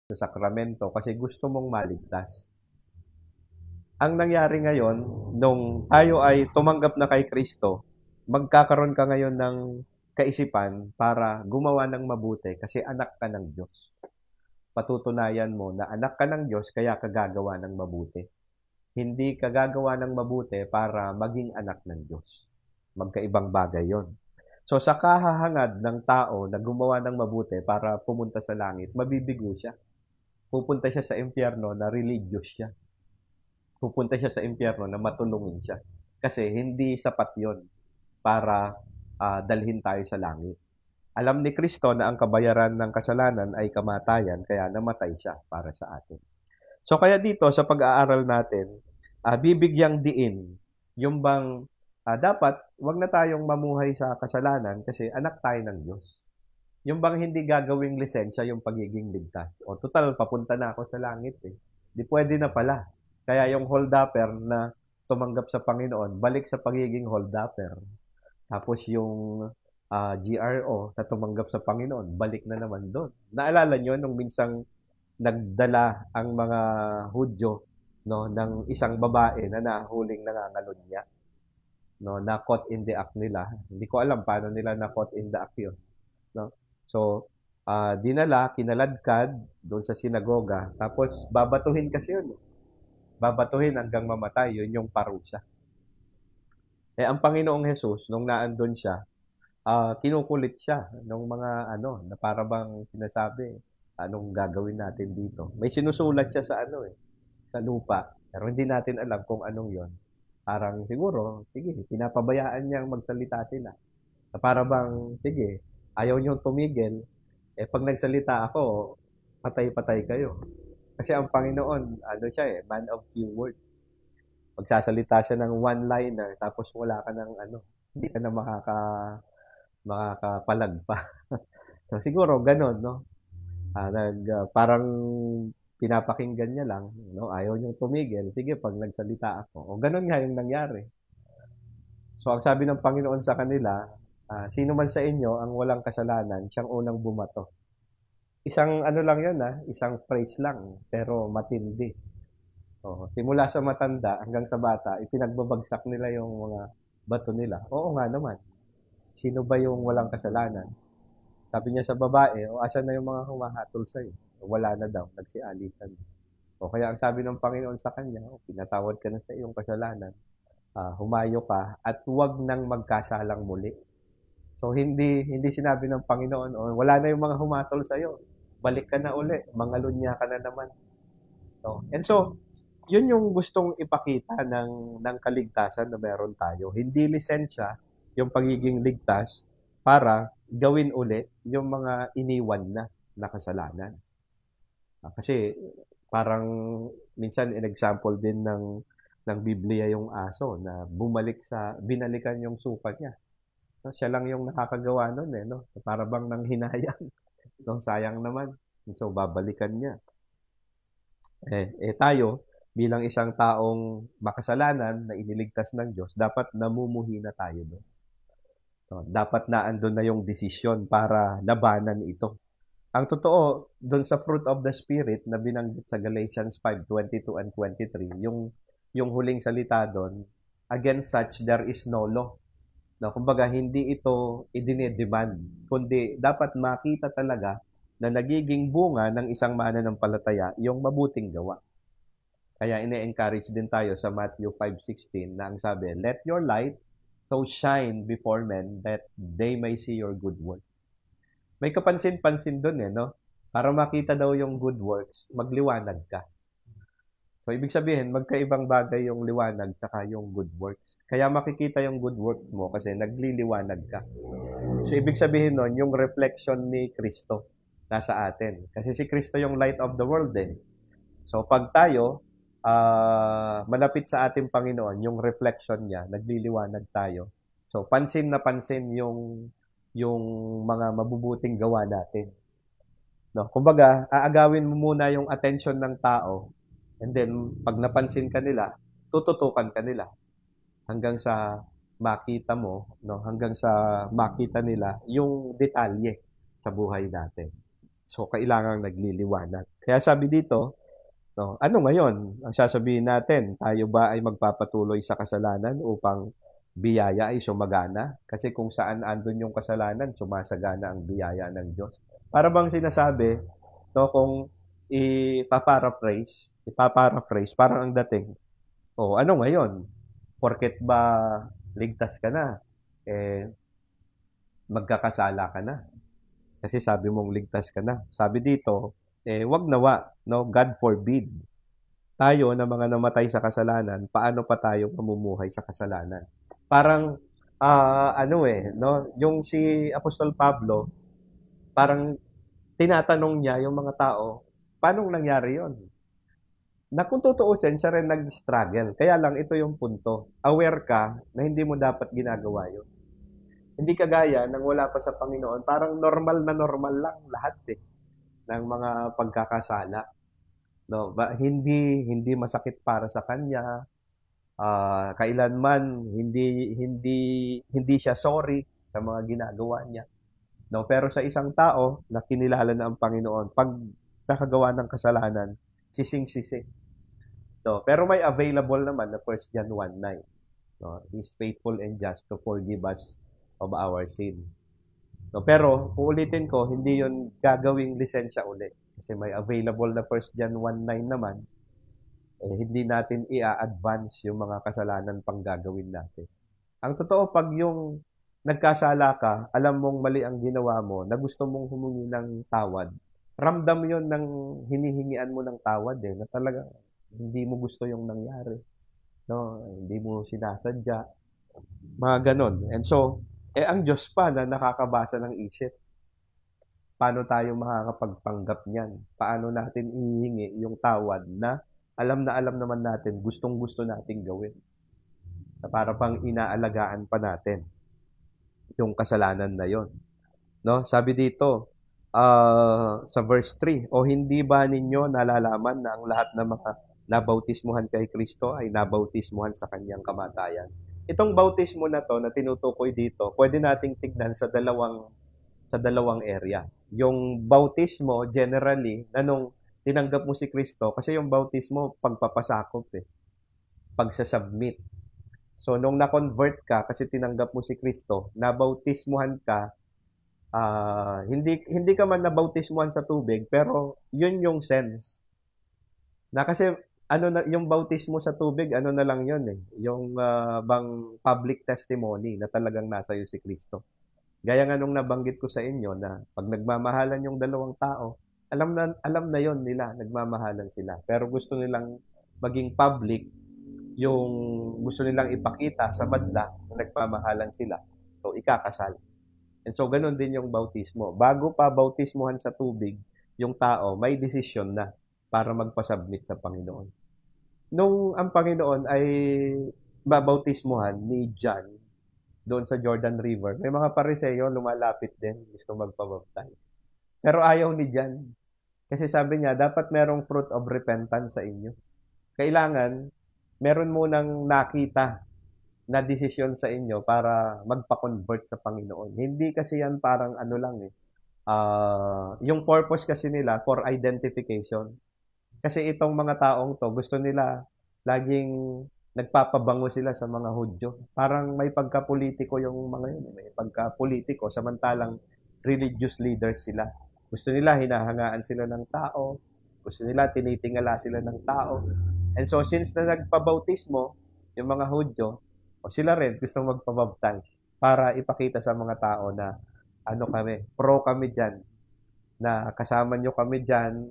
sa sakramento kasi gusto mong maligtas. Ang nangyari ngayon, nung tayo ay tumanggap na kay Kristo, magkakaroon ka ngayon ng kaisipan para gumawa ng mabuti kasi anak ka ng Diyos. Patutunayan mo na anak ka ng Diyos kaya ka gagawa ng mabuti. Hindi ka gagawa ng mabuti para maging anak ng Diyos. Magkaibang bagay yon. So sa kahahangad ng tao na gumawa ng mabuti para pumunta sa langit, mabibigo siya. Pupunta siya sa impyerno na religious siya. Pupunta siya sa impyerno na matulungin siya. Kasi hindi sapat yon para dalhin tayo sa langit. Alam ni Kristo na ang kabayaran ng kasalanan ay kamatayan, kaya namatay siya para sa atin. So kaya dito sa pag-aaral natin, bibigyang diin yung bang dapat wag na tayong mamuhay sa kasalanan kasi anak tayo ng Diyos. Yung bang hindi gagawing lisensya yung pagiging ligtas. O total, papunta na ako sa langit eh. Di pwede na pala. Kaya yung hold-upper na tumanggap sa Panginoon, balik sa pagiging hold-upper. Tapos yung GRO na tumanggap sa Panginoon, balik na naman doon. Naalala nyo nung minsang nagdala ang mga Hudyo no ng isang babae na nahuling nangangalunya no na caught in the act nila. Hindi ko alam paano nila na caught in the act yun, no. So dinala, kinaladkad doon sa sinagoga, tapos babatuhin kasi yun, babatuhin hanggang mamatay, yun yung parusa. Ang Panginoong Jesus nung naandun siya, kinukulit siya nung mga ano na para bang sinasabi, anong gagawin natin dito? May sinusulat siya sa ano sa lupa, pero hindi natin alam kung anong yon. Parang siguro, sige, pinapabayaan niyang magsalita sila. Para bang, sige, ayaw niyong tumigil, pag nagsalita ako, patay-patay kayo. Kasi ang Panginoon, ano siya man of few words. Magsasalita siya ng one-liner, tapos wala ka ng ano, hindi ka na makakapalag pa. So siguro ganun, no? Parang pinapakinggan niya lang, no? Ayaw niyong tumigil. Sige, pag nagsalita ako. O ganun nga yung nangyari. So ang sabi ng Panginoon sa kanila, sino man sa inyo ang walang kasalanan, siyang unang bumato. Isang ano lang yun, isang phrase lang, pero matindi. Simula sa matanda hanggang sa bata, ipinagbabagsak nila yung mga bato nila. Oo nga naman. Sino ba yung walang kasalanan? Sabi niya sa babae, asan na yung mga humahatol sa'yo? Wala na daw, nagsialisan. Kaya ang sabi ng Panginoon sa kanya, pinatawad ka na sa iyong kasalanan, humayo ka at huwag nang magkasalang muli. So hindi sinabi ng Panginoon, wala na yung mga humatol sa iyo, balik ka na uli, mangalunya ka na naman. And so, yun yung gustong ipakita ng kaligtasan na meron tayo. Hindi lisensya yung pagiging ligtas para gawin uli yung mga iniwan na kasalanan. Kasi parang minsan in example din ng Biblia yung aso na binalikan yung suka niya. No, siya lang yung nakakagawa nun no. Para bang nanghinayang, no, sayang naman. So babalikan niya. Tayo bilang isang taong makasalanan na iniligtas ng Diyos, dapat namumuhi na tayo doon. So, dapat na andun na yung desisyon para labanan ito. Ang totoo, doon sa fruit of the Spirit na binanggit sa Galatians 5:22 and 23, yung huling salita doon, against such there is no law. No, kumbaga, hindi ito idinedemand, kundi dapat makita talaga na nagiging bunga ng isang mananampalataya yung mabuting gawa. Kaya ine-encourage din tayo sa Matthew 5:16 na ang sabi, let your light so shine before men that they may see your good work. May kapansin-pansin doon no? Para makita daw yung good works, magliwanag ka. So, ibig sabihin, magkaibang bagay yung liwanag saka yung good works. Kaya makikita yung good works mo kasi nagliliwanag ka. So, ibig sabihin nun, yung reflection ni Kristo nasa atin. Kasi si Kristo yung light of the world din. So, pag tayo, malapit sa ating Panginoon, yung reflection niya, nagliliwanag tayo. So, pansin na pansin yung mga mabubuting gawa natin. No? Kumbaga, aagawin mo muna yung attention ng tao, and then, pag napansin ka nila, tututukan ka nila hanggang sa makita mo, no? Hanggang sa makita nila yung detalye sa buhay natin. So, kailangang nagliliwanag. Kaya sabi dito, no, ano ngayon? Ang sasabihin natin, tayo ba ay magpapatuloy sa kasalanan upang biyaya ay sumagana? Kasi kung saan andun yung kasalanan, sumasagana ang biyaya ng Diyos. Para bang sinasabi, to kung ipaparaphrase, parang ang dating, ano ngayon? Porket ba ligtas ka na, eh, magkakasala ka na. Kasi sabi mong ligtas ka na. Sabi dito, wag nawa, no? God forbid. Tayo na mga namatay sa kasalanan, paano pa tayo mamumuhay sa kasalanan? Parang, no? Yung si Apostol Pablo, parang tinatanong niya yung mga tao, paano nangyari yon? Na kung tutuusin, siya rin nag-struggle. Kaya lang, ito yung punto. Aware ka na hindi mo dapat ginagawa yun. Hindi kagaya nang wala pa sa Panginoon, parang normal na normal lang lahat ng mga pagkakasala. No, hindi masakit para sa kanya. Kailanman hindi siya sorry sa mga ginagawa niya. No, pero sa isang tao na kinilala na ang Panginoon, pag nakagawa ng kasalanan, sising-sisi. No, pero may available naman na 1 John 1:9. No, He's faithful and just to forgive us of our sins. No, pero uulitin ko, hindi 'yon gagawing lisensya uli. Kasi may available na 1 John 1:9 naman, hindi natin i-advance yung mga kasalanan pang gagawin natin. Ang totoo, pag yung nagkasala ka, alam mong mali ang ginawa mo, na gusto mong humingi ng tawad, ramdam yon ng hinihingian mo ng tawad na talaga hindi mo gusto yung nangyari. No? Hindi mo sinasadya. Mga ganon. And so, ang Diyos pa na nakakabasa ng isip. Paano tayo makakapagpanggap niyan? Paano natin ihingi yung tawad na alam naman natin, gustong-gusto nating gawin. Na para pang inaalagaan pa natin yung kasalanan na yon. No? Sabi dito, sa verse 3, o hindi ba ninyo nalalaman na ang lahat ng mga nabautismuhan kay Kristo ay nabautismuhan sa kanyang kamatayan? Itong bautismo na to na tinutukoy dito, pwede nating tignan sa dalawang area. Yung bautismo generally na nung tinanggap mo si Kristo, kasi yung bautismo pagpapasakop pagsasubmit. So nung na-convert ka kasi tinanggap mo si Kristo, nabautismuhan ka, hindi ka man nabautismuhan sa tubig, pero yun yung sense. Na kasi yung bautismo sa tubig, na lang yun yung bang public testimony na talagang nasa iyo si Kristo. Gaya nga nung nabanggit ko sa inyo na pag nagmamahalan yung dalawang tao, alam na yon nila, nagmamahalan sila. Pero gusto nilang maging public yung gusto nilang ipakita sa madla na nagmamahalan sila. So, ikakasal. And so, ganun din yung bautismo. Bago pa bautismuhan sa tubig, yung tao may desisyon na para magpasubmit sa Panginoon. Nung ang Panginoon ay babautismuhan ni John doon sa Jordan River, may mga Pariseo lumalapit din, gusto magpabaptize. Pero ayaw ni John. Kasi sabi niya, dapat merong fruit of repentance sa inyo. Kailangan, meron munang nakita na desisyon sa inyo para magpa-convert sa Panginoon. Hindi kasi yan parang lang yung purpose kasi nila for identification. Kasi itong mga taong to, gusto nila laging nagpapabango sila sa mga Hudyo. Parang may pagka-politiko yung mga yun. May pagka-politiko, samantalang religious leaders sila. Gusto nila, hinahangaan sila ng tao. Gusto nila, tinitingala sila ng tao. And so, since na nagpabautismo, yung mga Hudyo, sila rin gusto magpabaptize para ipakita sa mga tao na pro kami dyan, na kasama nyo kami dyan,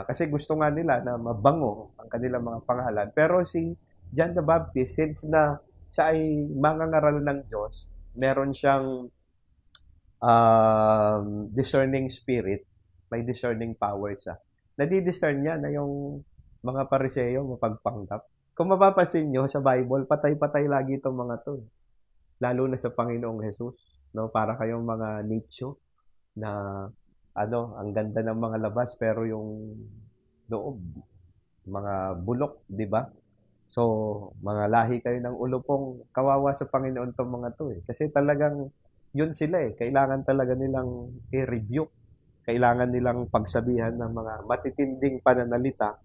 kasi gusto nga nila na mabango ang kanilang mga pangalan. Pero si John the Baptist, since na siya ay mangangaral ng Diyos, meron siyang discerning spirit, may discerning power siya. Nadidiscern niya na yung mga Pariseo mapagpanggap. Kung mapapansin nyo sa Bible, patay-patay lagi itong mga to. Lalo na sa Panginoong Jesus. No? Para kayong mga nicho na ang ganda ng mga labas pero yung loob, mga bulok, di ba? So, mga lahi kayo ng ulupong, kawawa sa Panginoon tong mga to Kasi talagang yun sila Kailangan talaga nilang i-rebuke. kailangan nilang pagsabihan ng mga matitinding pananalita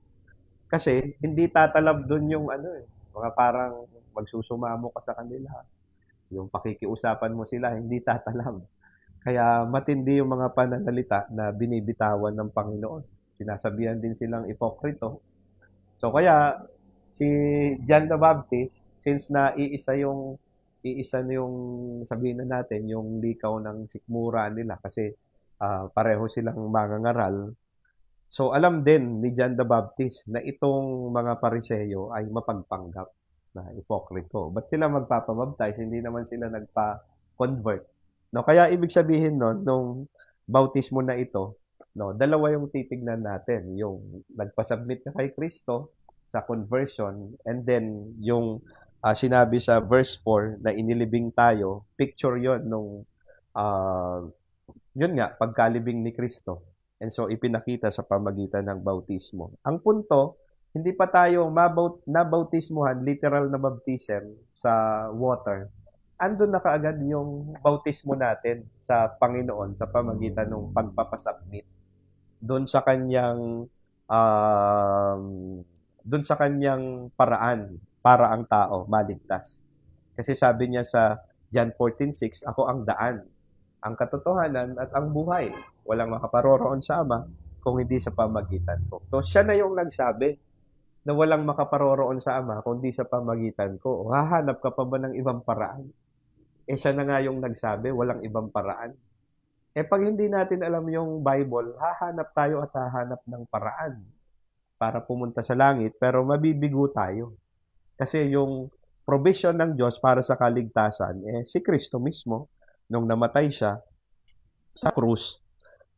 kasi hindi tatalab dun yung ano eh, mga parang magsusumamo ka sa kanila. Yung pakikiusapan mo sila, hindi tatalab. Kaya matindi yung mga pananalita na binibitawan ng Panginoon. Sinasabihan din silang ipokrito. So kaya si John the Baptist, since na iisa na yung sabihin na natin yung likaw ng sikmura nila kasi pareho silang mangangaral. So alam din ni John the Baptist na itong mga Pariseyo ay mapagpanggap na ipokrito. Ba't sila magpapabaptize? Hindi naman sila nagpa-convert. No, kaya ibig sabihin nun, nung bautismo na ito, no, dalawa yung titignan natin. Yung nagpasubmit na kay Kristo sa conversion and then yung sinabi sa verse 4 na inilibing tayo, picture yon nung ah, yun nga, pagkalibing ni Kristo. And so, ipinakita sa pamagitan ng bautismo. Ang punto, hindi pa tayo nabautismuhan, literal na baptism sa water. Andun na kaagad yung bautismo natin sa Panginoon sa pamagitan ng pagpapasubmit doon sa kanyang um, doon sa kanyang paraan para ang tao maligtas. Kasi sabi niya sa John 14:6, ako ang daan, ang katotohanan at ang buhay. Walang makaparoroon sa Ama kung hindi sa pamagitan ko. So siya na yung nagsabi na walang makaparoroon sa Ama kung hindi sa pamagitan ko. O hahanap ka pa ba ng ibang paraan? Eh siya na nga yung nagsabi, walang ibang paraan. Eh pag hindi natin alam yung Bible, hahanap tayo at hahanap ng paraan para pumunta sa langit, pero mabibigo tayo. Kasi yung provision ng Diyos para sa kaligtasan, eh si Kristo mismo, nung namatay siya sa krus.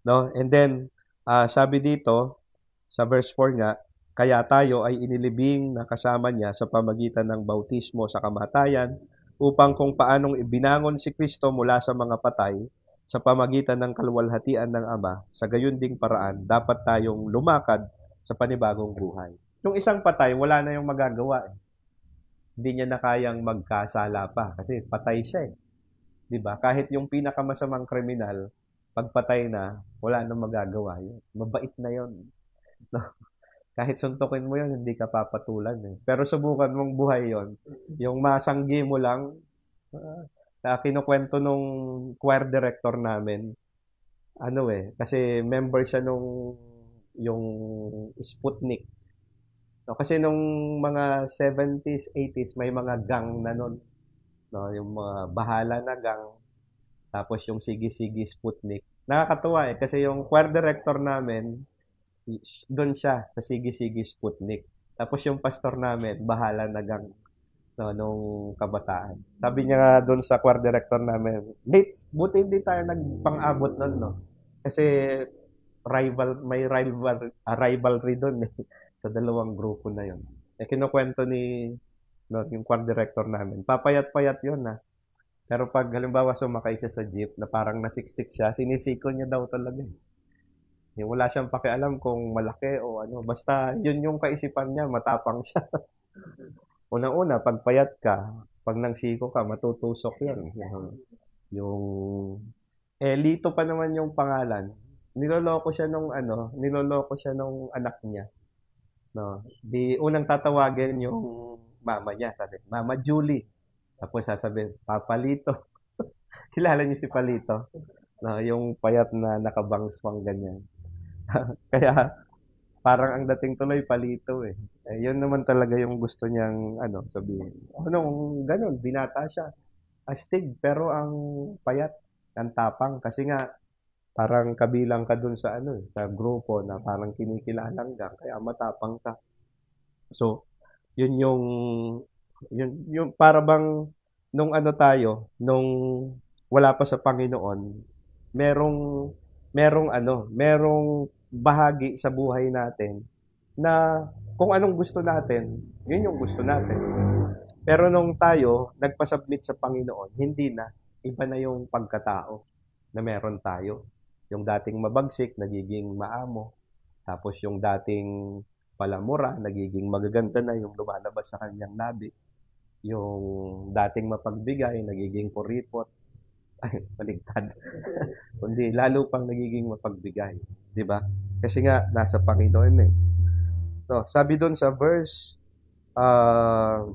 No? And then, sabi dito, sa verse 4 nga, kaya tayo ay inilibing na kasama niya sa pamagitan ng bautismo sa kamatayan, upang kung paanong ibinangon si Kristo mula sa mga patay, sa pamagitan ng kaluwalhatian ng Ama, sa gayon ding paraan, dapat tayong lumakad sa panibagong buhay. Yung isang patay, wala na yung magagawa. Hindi niya na kayang magkasala pa kasi patay siya eh. 'Di ba? Kahit yung pinakamasamang kriminal, pagpatay na, wala nang magagawa yun. Mabait na yun. No? Kahit suntukin mo yun, hindi ka papatulan eh. Pero subukan mong buhay yon. Yung masanggi mo lang, na kinukwento nung choir director namin, ano eh, kasi member siya nung yung Sputnik. No, kasi nung mga 70s, 80s, may mga gang na nun. No, yung mga bahala na gang, tapos yung Sige-Sige Sputnik. Nakakatuwa eh, kasi yung choir director namin, doon siya sa Sige-Sige Sputnik. Tapos yung pastor namin, bahala na gang no, nung kabataan. Sabi niya nga doon sa choir director namin, Nate, buti hindi tayo nagpang-abot nun, no? Kasi rivalry doon eh, sa dalawang grupo na yon. Eh, kinukwento ni no, yung choir director namin, papayat-payat yun na. Pero pag halimbawa sumakay siya sa jeep na parang nasiksik siya, sinisiko niya daw talaga eh. Yung wala siyang pakialam kung malaki o ano. Basta yun yung kaisipan niya, matapang siya. Unang-una, pag payat ka, pag nangsiko ka, matutusok yun. Yung Lito pa naman yung pangalan. Niloloko siya nung anak niya. No. Di unang tatawagin yung mama niya, sabi, Mama Julie. Tapos sasabihin, Papa Lito. Kilala niyo si Palito? No, yung payat na nakabangswang ganyan. Kaya parang ang dating tuloy Palito eh. Yun naman talaga yung gusto niyang sabihin. Nung ganun, binata siya. Astig, pero ang payat, ang tapang. Kasi nga, parang kabilang ka dun sa sa grupo na parang kinikilalang gang, kaya matapang ka. So, yun yung para bang nung nung wala pa sa Panginoon, merong merong bahagi sa buhay natin na kung anong gusto natin, yun yung gusto natin. Pero nung tayo nagpasubmit sa Panginoon, hindi na. Iba na yung pagkatao na meron tayo. Yung dating mabagsik, nagiging maamo. Tapos yung dating palamura, nagiging magaganda na yung lumalabas sa kanyang labi. Yung dating mapagbigay, nagiging kuripot. Ay, baligtad. Kundi lalo pang nagiging mapagbigay, 'di ba? Kasi nga nasa Panginoon eh. No, sabi doon sa verse 5,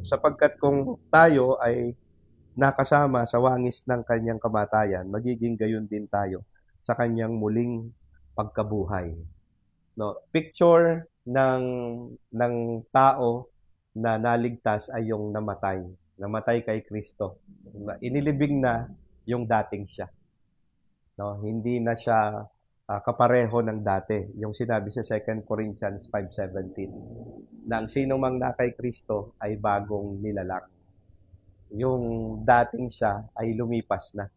sapagkat kung tayo ay nakasama sa wangis ng kanyang kamatayan, magiging gayon din tayo sa kanyang muling pagkabuhay. No, picture ng tao na naligtas ay yung namatay kay Kristo. Inilibing na yung dating siya. No, hindi na siya kapareho ng dati. Yung sinabi sa 2 Corinthians 5:17 na ang sino mang na kay Kristo ay bagong nilalang. Yung dating siya ay lumipas na,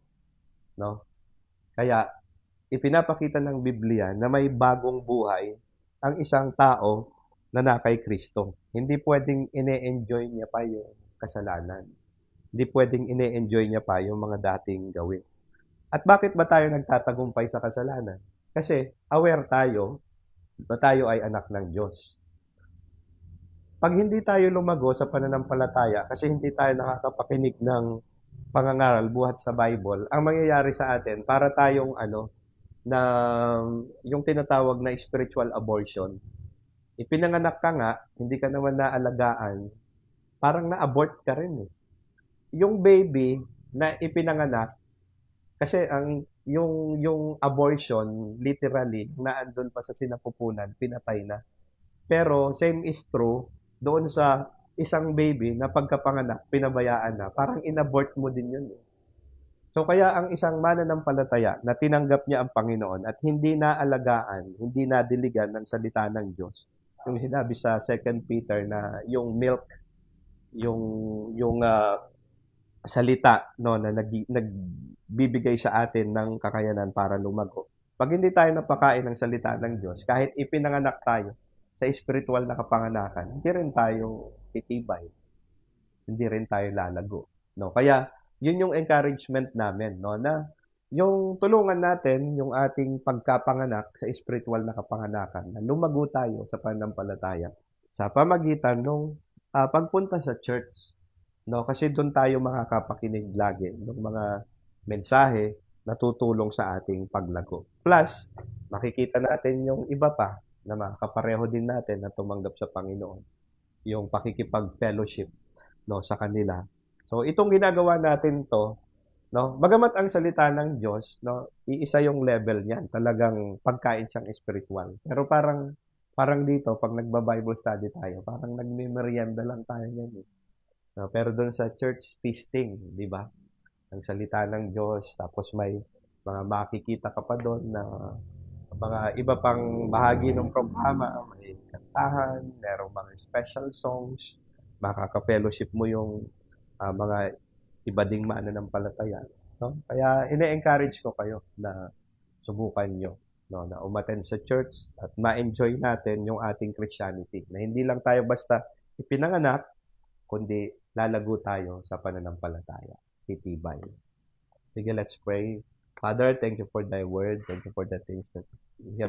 no? Kaya ipinapakita ng Biblia na may bagong buhay ang isang tao na kay Kristo. Hindi pwedeng ine-enjoy niya pa yung kasalanan. Hindi pwedeng ine-enjoy niya pa yung mga dating gawin. At bakit ba tayo nagtatagumpay sa kasalanan? Kasi aware tayo na tayo ay anak ng Diyos. Pag hindi tayo lumago sa pananampalataya kasi hindi tayo nakakapakinig ng pangangaral buhat sa Bible, ang mangyayari sa atin para tayong na yung tinatawag na spiritual abortion. Ipinanganak ka nga, hindi ka naman naalagaan, parang na-abort ka rin eh. Yung baby na ipinanganak, kasi yung abortion, literally, na andun pa sa sinapupunan, pinatay na. Pero same is true doon sa isang baby na pagkapanganak, pinabayaan na. Parang inabort mo din yun eh. So kaya ang isang mananampalataya na tinanggap niya ang Panginoon at hindi naalagaan, hindi nadiligan ng salita ng Diyos. Yung sinabi sa 2 Peter na yung milk, yung salita no na nagbibigay sa atin ng kakayanan para lumago. Pag hindi tayo napakain ng salita ng Diyos, kahit ipinanganak tayo sa espiritual na kapanganakan, hindi rin tayo titibay, hindi rin tayo lalago. No? Kaya yun yung encouragement namin no na yung tulungan natin yung ating pagkapanganak sa espiritual na kapanganakan na lumago tayo sa pananampalataya sa pamagitan ng pagpunta sa church. No, kasi doon tayo makakapakinig lagi ng mga mensahe na tutulong sa ating paglago. Plus, makikita natin yung iba pa na makakapareho din natin na tumanggap sa Panginoon. Yung pakikipag-fellowship no, sa kanila. So, itong ginagawa natin to, no, bagamat ang salita ng Diyos, no, iisa yung level niyan. Talagang pagkain siyang spiritual. Pero parang dito, pag nagba-Bible study tayo, parang nagme-merienda lang tayo niyan eh. No, pero doon sa church feasting, di ba? Ang salita ng Diyos, tapos may mga makikita ka pa doon na mga iba pang bahagi ng programa, may kantahan, merong mga special songs, makaka-fellowship mo yung mga iba ding mananampalataya. No? Kaya ine-encourage ko kayo na subukan nyo no, na umattend sa church at ma-enjoy natin yung ating Christianity. Na hindi lang tayo basta ipinanganak, kundi lalago tayo sa pananampalataya. Titibay. Sige, let's pray. Father, thank you for thy word. Thank you for the things that you have